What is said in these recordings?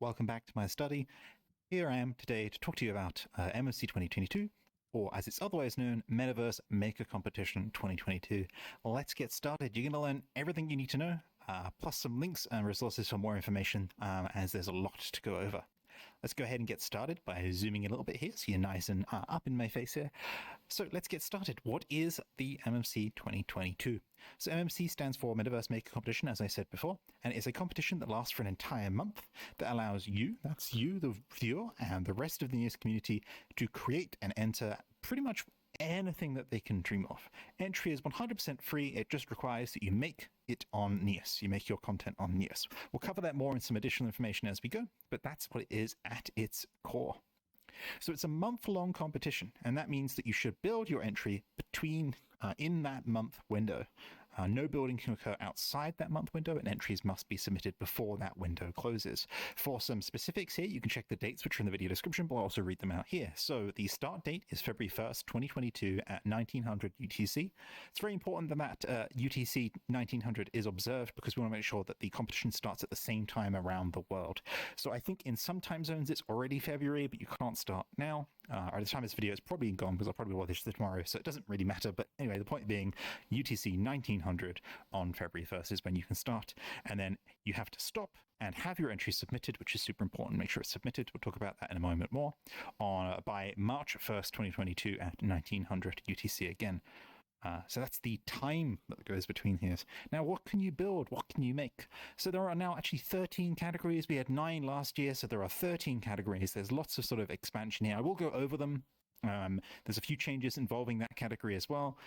Welcome back to my study. Here I am today to talk to you about MMC 2022, or as it's otherwise known, Metaverse Maker Competition 2022. Let's get started. You're going to learn everything you need to know, plus some links and resources for more information, as there's a lot to go over. Let's go ahead and get started by zooming in a little bit here so you're nice and up in my face here. So let's get started. What is the MMC 2022? So MMC stands for Metaverse Maker Competition, as I said before, and it's a competition that lasts for an entire month that allows you, that's you, the viewer, and the rest of the news community to create and enter pretty much anything that they can dream of. Entry is 100% free. It just requires that you make it on Neos. You make your content on Neos. We'll cover that more in some additional information as we go, but that's what it is at its core. So it's a month-long competition, and that means that you should build your entry between in that month window. No building can occur outside that month window, and entries must be submitted before that window closes. For some specifics here, you can check the dates, which are in the video description, but I'll also read them out here. So the start date is February 1st, 2022 at 1900 UTC. It's very important that UTC 1900 is observed because we want to make sure that the competition starts at the same time around the world. So I think in some time zones it's already February, but you can't start now. Or at the time of this video, it's probably gone because I'll probably watch this tomorrow, so it doesn't really matter. But anyway, the point being, UTC 1900 on February 1st is when you can start, and then you have to stop and have your entry submitted, which is super important. Make sure it's submitted. We'll talk about that in a moment more. By March 1st, 2022 at 1900 UTC again. So that's the time that goes between here. Now, what can you build? What can you make? So there are now actually 13 categories. We had 9 last year, so there are 13 categories. There's lots of sort of expansion here. I will go over them. There's a few changes involving that category as well.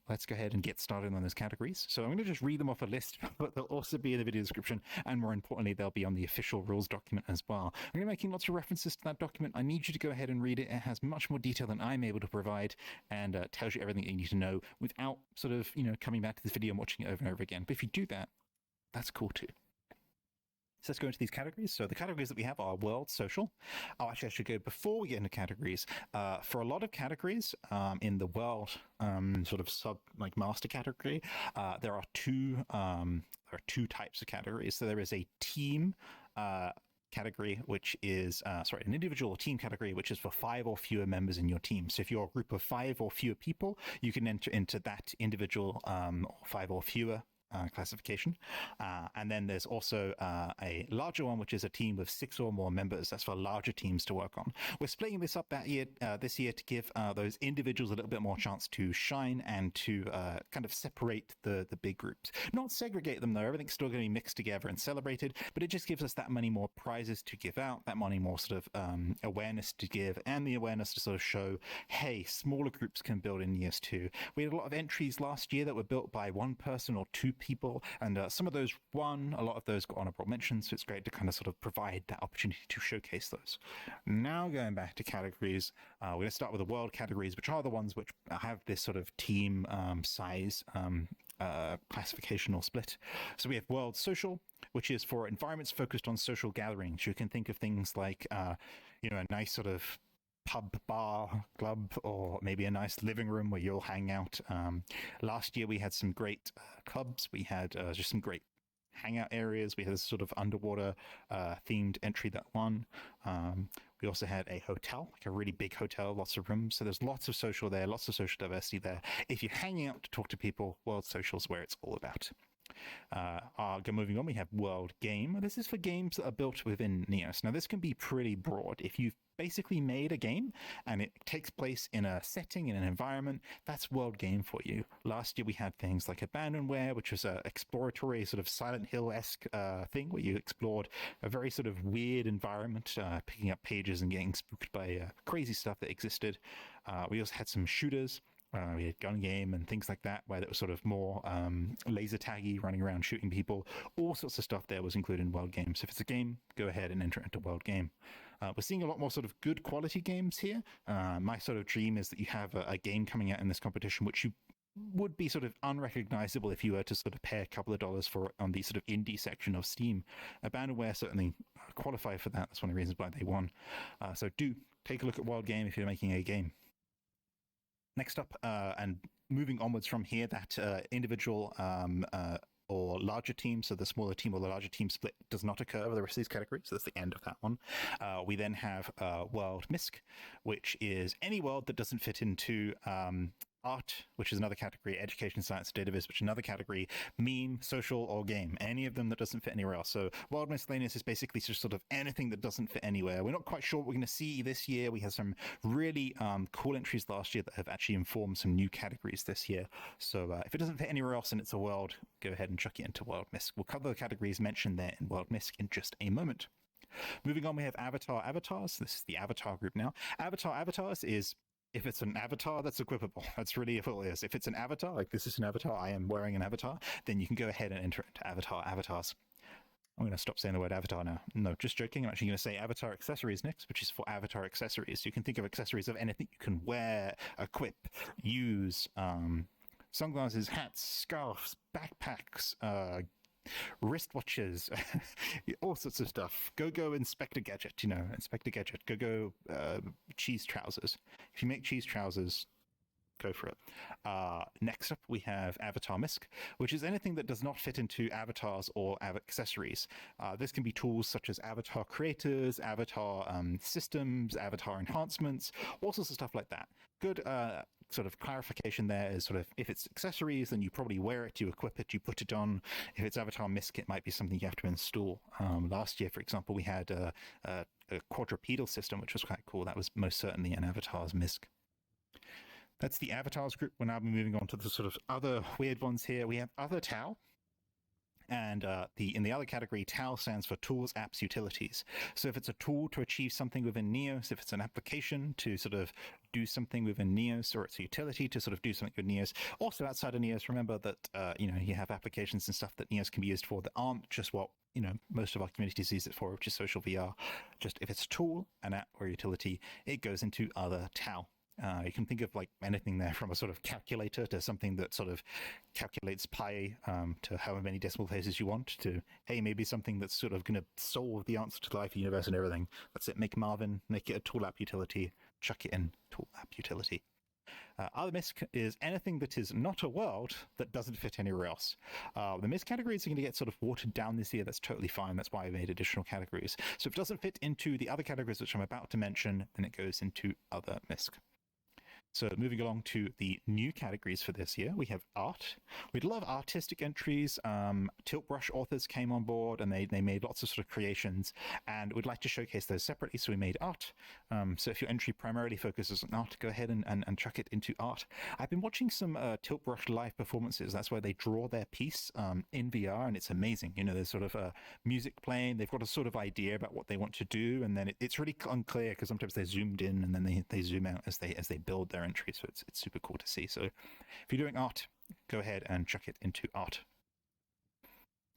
Let's go ahead and get started on those categories. So I'm going to just read them off a list, but they'll also be in the video description. And more importantly, they'll be on the official rules document as well. I'm going to be making lots of references to that document. I need you to go ahead and read it. It has much more detail than I'm able to provide, and tells you everything you need to know without sort of, coming back to this video and watching it over and over again. But if you do that, that's cool too. So let's go into these categories. So the categories that we have are world, social. Oh, actually, I should go before we get into categories. For a lot of categories in the world sort of master category, there are two types of categories. So there is a team category, which is an individual or team category, which is for 5 or fewer members in your team. So if you're a group of 5 or fewer people, you can enter into that individual 5 or fewer classification. And then there's also a larger one, which is a team with 6 or more members. That's for larger teams to work on. We're splitting this up this year to give those individuals a little bit more chance to shine and to kind of separate the big groups. Not segregate them though, everything's still going to be mixed together and celebrated, but it just gives us that many more prizes to give out, that many more sort of awareness to give, and the awareness to sort of show, hey, smaller groups can build in years too. We had a lot of entries last year that were built by 1 person or 2 people, and some of those won, a lot of those got honorable mentions, so it's great to kind of sort of provide that opportunity to showcase those. Now going back to categories, we're going to start with the world categories, which are the ones which have this sort of team size classification or split. So we have world social, which is for environments focused on social gatherings. You can think of things like a nice sort of pub, bar, club, or maybe a nice living room where you'll hang out. Last year we had some great clubs. We had just some great hangout areas. We had this sort of underwater themed entry that won. We also had a hotel, like a really big hotel, lots of rooms. So there's lots of social there, lots of social diversity there. If you're hanging out to talk to people, World Social is where it's all about. Moving on, we have World Game. This is for games that are built within Neos. Now, this can be pretty broad. If you've basically made a game and it takes place in a setting, in an environment, that's World Game for you. Last year, we had things like Abandonware, which was an exploratory sort of Silent Hill-esque thing where you explored a very sort of weird environment, picking up pages and getting spooked by crazy stuff that existed. We also had some shooters. We had gun game and things like that, where it was sort of more laser taggy, running around shooting people. All sorts of stuff there was included in World Game. So if it's a game, go ahead and enter it into World Game. We're seeing a lot more sort of good quality games here. My sort of dream is that you have a game coming out in this competition which you would be sort of unrecognizable if you were to sort of pay a couple of dollars for it on the sort of indie section of Steam. Abandonware certainly qualify for that. That's one of the reasons why they won. So do take a look at World Game if you're making a game. Next up, and moving onwards from here, that individual or larger team. So the smaller team or the larger team split does not occur over the rest of these categories. So that's the end of that one. We then have world MISC, which is any world that doesn't fit into art, which is another category, education, science, database, which is another category, meme, social, or game. Any of them that doesn't fit anywhere else. So world miscellaneous is basically just sort of anything that doesn't fit anywhere. We're not quite sure what we're going to see this year. We had some really cool entries last year that have actually informed some new categories this year. So if it doesn't fit anywhere else and it's a world, go ahead and chuck it into world MISC. We'll cover the categories mentioned there in world MISC in just a moment. Moving on, we have avatar avatars. This is the avatar group now. Avatar avatars is, if it's an avatar that's equipable, that's really what it is. If it's an avatar, like this is an avatar, I am wearing an avatar, then you can go ahead and enter it into avatar avatars. I'm going to stop saying the word avatar now. No, just joking. I'm actually going to say avatar accessories next, which is for avatar accessories. So you can think of accessories of anything you can wear, equip, use, sunglasses, hats, scarves, backpacks, wristwatches, all sorts of stuff. Go inspect a gadget, inspect a gadget. Go cheese trousers. If you make cheese trousers, go for it. Next up, we have avatar MISC, which is anything that does not fit into avatars or accessories. This can be tools such as avatar creators, avatar systems, avatar enhancements, all sorts of stuff like that. Good sort of clarification there is sort of, if it's accessories, then you probably wear it, you equip it, you put it on. If it's avatar MISC, it might be something you have to install. Last year, for example, we had a quadrupedal system, which was quite cool. That was most certainly an avatar's MISC. That's the avatars group. We're now moving on to the sort of other weird ones here. We have other TAO. And in the other category, TAO stands for tools, apps, utilities. So if it's a tool to achieve something within Neos, if it's an application to sort of do something within Neos, or it's a utility to sort of do something with Neos. Also outside of Neos, remember that you have applications and stuff that Neos can be used for that aren't just what most of our community sees it for, which is social VR. Just if it's a tool, an app, or utility, it goes into other TAO. You can think of like anything there, from a sort of calculator to something that sort of calculates pi to however many decimal places you want, to, hey, maybe something that's sort of going to solve the answer to the life, universe, and everything. That's it. Make Marvin, make it a tool app utility, chuck it in tool app utility. Other MISC is anything that is not a world that doesn't fit anywhere else. The MISC categories are going to get sort of watered down this year. That's totally fine. That's why I made additional categories. So if it doesn't fit into the other categories, which I'm about to mention, then it goes into other MISC. So moving along to the new categories for this year, we have art. We'd love artistic entries. Tilt Brush authors came on board and they made lots of sort of creations, and we'd like to showcase those separately. So we made art. So if your entry primarily focuses on art, go ahead and chuck it into art. I've been watching some Tilt Brush live performances. That's where they draw their piece in VR, and it's amazing. There's sort of music playing. They've got a sort of idea about what they want to do, and then it's really unclear because sometimes they're zoomed in and then they zoom out as they build their entry. So it's super cool to see. So if you're doing art, go ahead and chuck it into art.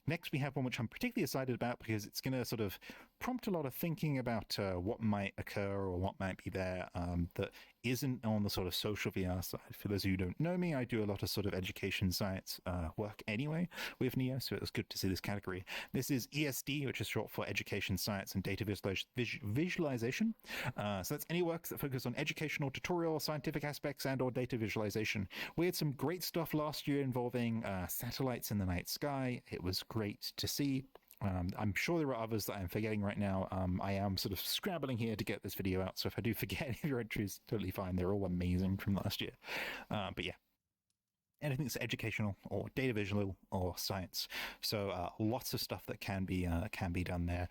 Next, we have one which I'm particularly excited about because it's going to sort of prompt a lot of thinking about what might occur or what might be there that isn't on the sort of social VR side. For those of you who don't know me, I do a lot of sort of education science work anyway with Neo, so it was good to see this category. This is ESD, which is short for Education, Science, and Data Visualization. So that's any works that focus on educational, tutorial, scientific aspects, and or data visualization. We had some great stuff last year involving satellites in the night sky. It was great to see. I'm sure there are others that I'm forgetting right now. I am sort of scrambling here to get this video out, so if I do forget any of your entries, totally fine. They're all amazing from last year. But yeah, anything that's educational or data visual or science. So lots of stuff that can be done there.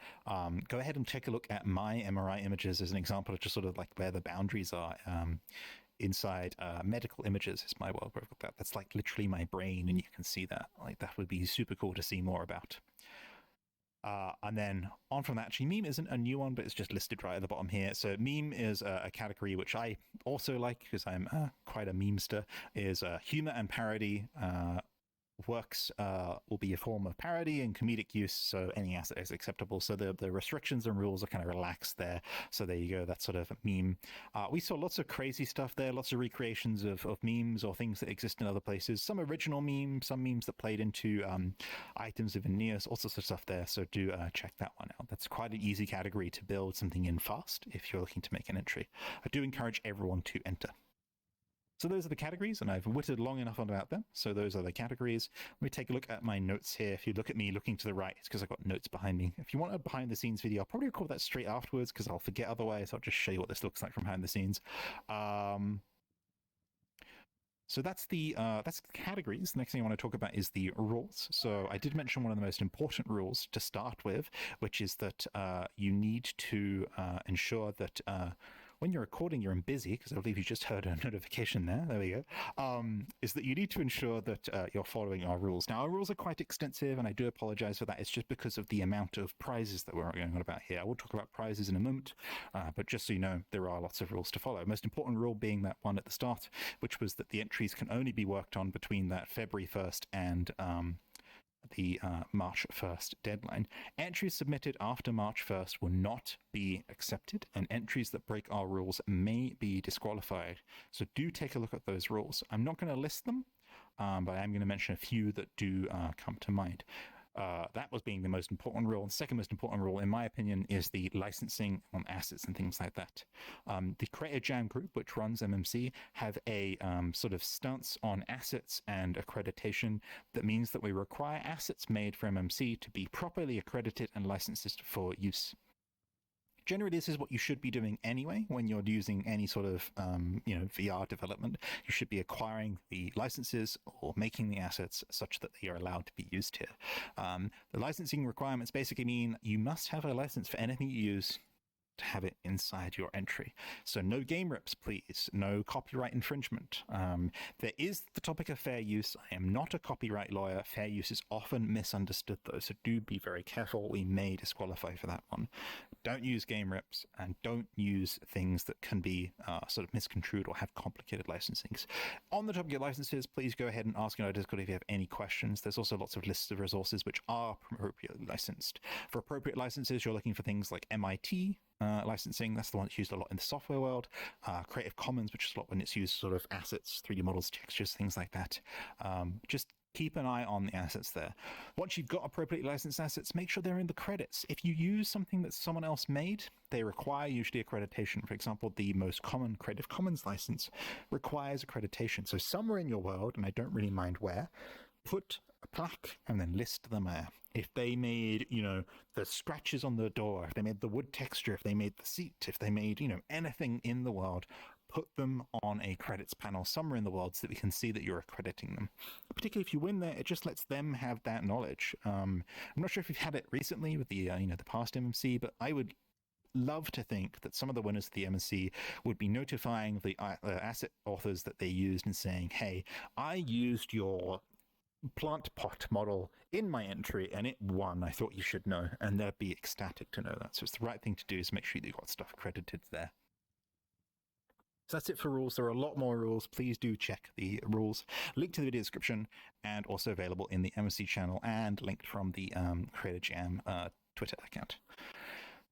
Go ahead and take a look at my MRI images as an example of just sort of like where the boundaries are. Inside medical images is my world. That's like literally my brain, and you can see that. Like that would be super cool to see more about. And then on from that, actually, meme isn't a new one, but it's just listed right at the bottom here. So meme is a category which I also like because I'm quite a memester, is humor and parody. Works will be a form of parody and comedic use, so any asset is acceptable. So the restrictions and rules are kind of relaxed there. So there you go, that's sort of a meme. We saw lots of crazy stuff there, lots of recreations of memes or things that exist in other places. Some original memes, some memes that played into items within Neos, all sorts of stuff there. So do check that one out. That's quite an easy category to build something in fast if you're looking to make an entry. I do encourage everyone to enter. So those are the categories, and I've whittled long enough about them. So those are the categories. Let me take a look at my notes here. If you look at me looking to the right, it's because I've got notes behind me. If you want a behind-the-scenes video, I'll probably record that straight afterwards because I'll forget otherwise. I'll just show you what this looks like from behind the scenes. So that's the categories. The next thing I want to talk about is the rules. So I did mention one of the most important rules to start with, which is that you need to ensure that when you're recording, you're in busy, because I believe you just heard a notification there. There we go. Is that you need to ensure that you're following our rules. Now, our rules are quite extensive, and I do apologize for that. It's just because of the amount of prizes that we're going on about here. I will talk about prizes in a moment, but just so you know, there are lots of rules to follow. Most important rule being that one at the start, which was that the entries can only be worked on between that February 1st and the March 1st deadline. Entries submitted after March 1st will not be accepted, and entries that break our rules may be disqualified. So do take a look at those rules. I'm not going to list them, but I am going to mention a few that do come to mind. That was being the most important rule. The second most important rule, in my opinion, is the licensing on assets and things like that. The Creator Jam group, which runs MMC, have a sort of stance on assets and accreditation that means that we require assets made for MMC to be properly accredited and licensed for use. Generally, this is what you should be doing anyway when you're using any sort of VR development. You should be acquiring the licenses or making the assets such that they are allowed to be used here. The licensing requirements basically mean you must have a license for anything you use to have it inside your entry. So no game rips, please. No copyright infringement. There is the topic of fair use. I am not a copyright lawyer. Fair use is often misunderstood though, so do be very careful. We may disqualify for that one. Don't use game rips, and don't use things that can be sort of misconstrued or have complicated licensings. On the topic of licenses, please go ahead and ask in our Discord if you have any questions. There's also lots of lists of resources which are appropriately licensed. For appropriate licenses, you're looking for things like MIT licensing. That's the one that's used a lot in the software world. Creative Commons, which is a lot when it's used sort of assets, 3D models, textures, things like that. Just keep an eye on the assets there. Once you've got appropriately licensed assets, make sure they're in the credits. If you use something that someone else made, they require usually accreditation. For example, the most common Creative Commons license requires accreditation. So somewhere in your world, and I don't really mind where, put a plaque and then list them there. If they made, the scratches on the door, if they made the wood texture, if they made the seat, if they made, anything in the world, put them on a credits panel somewhere in the world so that we can see that you're accrediting them. Particularly if you win there, it just lets them have that knowledge. I'm not sure if you've had it recently with the, the past MMC, but I would love to think that some of the winners of the MMC would be notifying the asset authors that they used and saying, hey, I used your plant pot model in my entry and it won. I thought you should know. And they'd be ecstatic to know that. So it's the right thing to do is make sure that you've got stuff accredited there. So that's it for rules. There are a lot more rules. Please do check the rules. Link to the video description and also available in the MMC channel and linked from the Creator Jam Twitter account.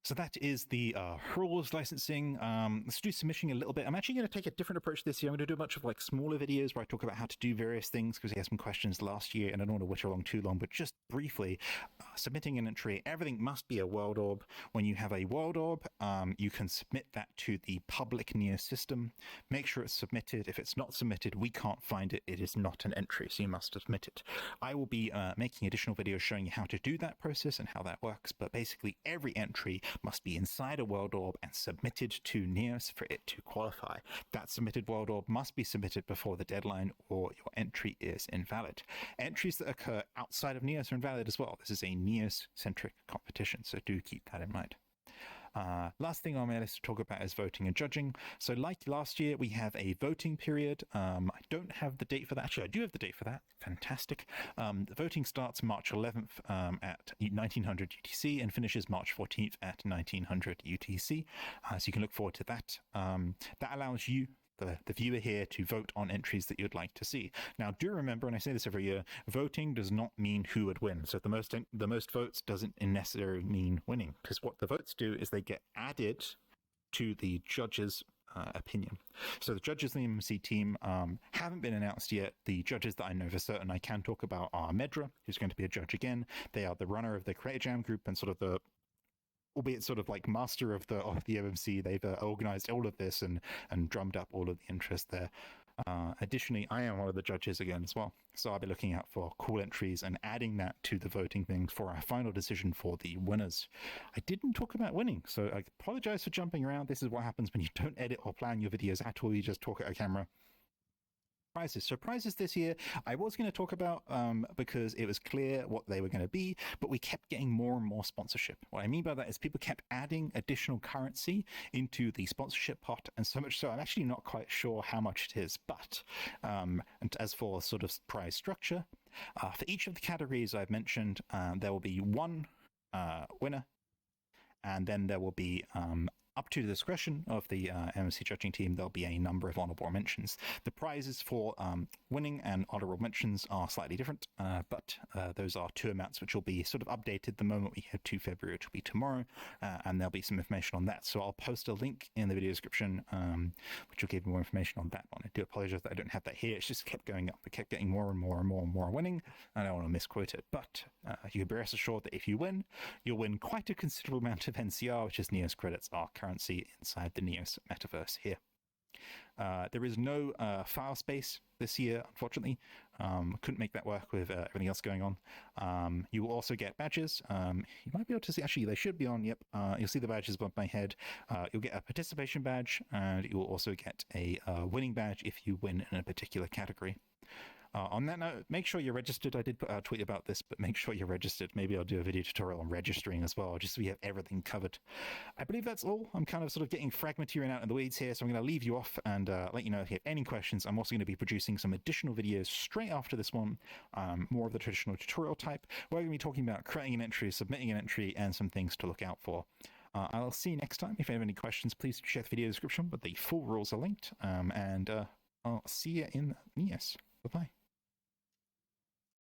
So that is the rules licensing. Let's do submission a little bit. I'm actually going to take a different approach this year. I'm going to do a bunch of like smaller videos where I talk about how to do various things because we had some questions last year and I don't want to whittle along too long, but just briefly, submitting an entry, everything must be a world orb. When you have a world orb, you can submit that to the public Neo system. Make sure it's submitted. If it's not submitted, we can't find it. It is not an entry, so you must submit it. I will be making additional videos showing you how to do that process and how that works, but basically every entry must be inside a world orb and submitted to Neos for it to qualify. That submitted world orb must be submitted before the deadline or your entry is invalid. Entries that occur outside of Neos are invalid as well. This is a Neos-centric competition, so do keep that in mind. Last thing on my list to talk about is voting and judging. So like last year, we have a voting period. I don't have the date for that. Actually, I do have the date for that. Fantastic. The voting starts March 11th at 1900 UTC and finishes March 14th at 1900 UTC. So you can look forward to that. That allows you, the viewer here, to vote on entries that you'd like to see. Now, do remember, and I say this every year, voting does not mean who would win. So the most votes doesn't necessarily mean winning, because what the votes do is they get added to the judges' opinion. So the judges in the MMC team haven't been announced yet. The judges that I know for certain I can talk about are Medra, who's going to be a judge again. They are the runner of the Creator Jam group and sort of the, albeit sort of like master of the MMC. They've organized all of this and drummed up all of the interest there. Additionally, I am one of the judges again as well, so I'll be looking out for cool entries and adding that to the voting thing for our final decision for the winners. I didn't talk about winning, so I apologize for jumping around. This is what happens when you don't edit or plan your videos at all, you just talk at a camera. Prizes. So prizes this year, I was going to talk about because it was clear what they were going to be, but we kept getting more and more sponsorship. What I mean by that is people kept adding additional currency into the sponsorship pot, and so much so I'm actually not quite sure how much it is. But and as for sort of prize structure, for each of the categories I've mentioned, there will be one winner, and then there will be up to the discretion of the MMC judging team, there'll be a number of honorable mentions. The prizes for winning and honorable mentions are slightly different, but those are two amounts which will be sort of updated the moment we head to February, which will be tomorrow, and there'll be some information on that. So I'll post a link in the video description, which will give more information on that one. I do apologize that I don't have that here. It's just kept going up. We kept getting more and more and more and more winning. I don't want to misquote it, but you can be rest assured that if you win, you'll win quite a considerable amount of NCR, which is Neos credits, our currency inside the Neos metaverse here. There is no file space this year, unfortunately. Couldn't make that work with everything else going on. You will also get badges. You might be able to see, actually, they should be on. Yep, you'll see the badges above my head. You'll get a participation badge, and you will also get a winning badge if you win in a particular category. On that note, make sure you're registered. I did put out a tweet about this, but make sure you're registered. Maybe I'll do a video tutorial on registering as well, just so we have everything covered. I believe that's all. I'm kind of sort of getting fragmentary out in the weeds here, so I'm going to leave you off and let you know if you have any questions. I'm also going to be producing some additional videos straight after this one, more of the traditional tutorial type. We're going to be talking about creating an entry, submitting an entry, and some things to look out for. I'll see you next time. If you have any questions, please check the video description, but the full rules are linked. And I'll see you in Neos. Bye-bye.